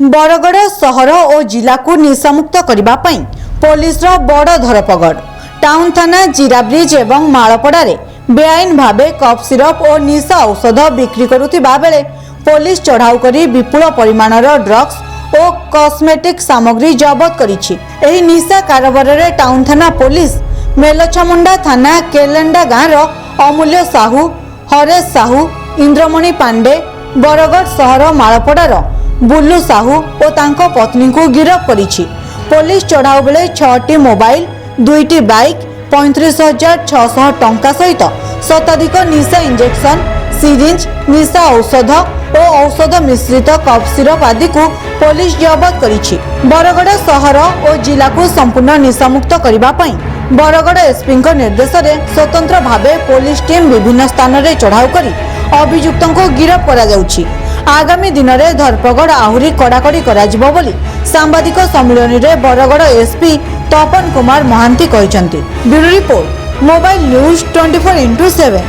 बरगड़ सहर और जिला को निशामुक्त करने पुलिस बड़ धरपगड़। टाउन थाना जीरा ब्रिज एवं मालपड़ारे बेआईन भावे कफ सिरप और निशा औषध बिक्री करुथिबा बेले पुलिस चढ़ाऊ करी विपुल परिमाणर ड्रग्स और कॉस्मेटिक सामग्री जबत करिछि। एही निशा कारोबार रे टाउन थाना पुलिस मेलछमुंडा थाना केलेंडा गाँव अमूल्य साहू, हरेश साहू, इंद्रमणि पांडे, बरगड़ सहर मालपड़ार बुल्लू साहू और तांको पत्नी को गिरफ्त करिछि। पुलिस चढ़ाऊ बेले 6टी मोबाइल, 2टी बाइक, 35,600 टंका सहित शताधिक निशा इंजेक्शन, सिरिंज, निशा औषध और औषध मिश्रित कफ सिरप आदि को पुलिस जबत करिछि। बरगड़ सहर और जिला को संपूर्ण निशामुक्त करने पई बरगड़ एसपी निर्देश में स्वतंत्र भावे पुलिस टीम विभिन्न स्थान में चढ़ाऊ करी अभियुक्तों को गिरफ्त करा जाउछि। आगामी दिन में धरपगड़ आहरी कड़ाकड़ी कराजिबो बोली सांबादिक सम्मेलन में बरगड़ एसपी तपन कुमार महांती कहते। Bureau report, mobile news 24x7।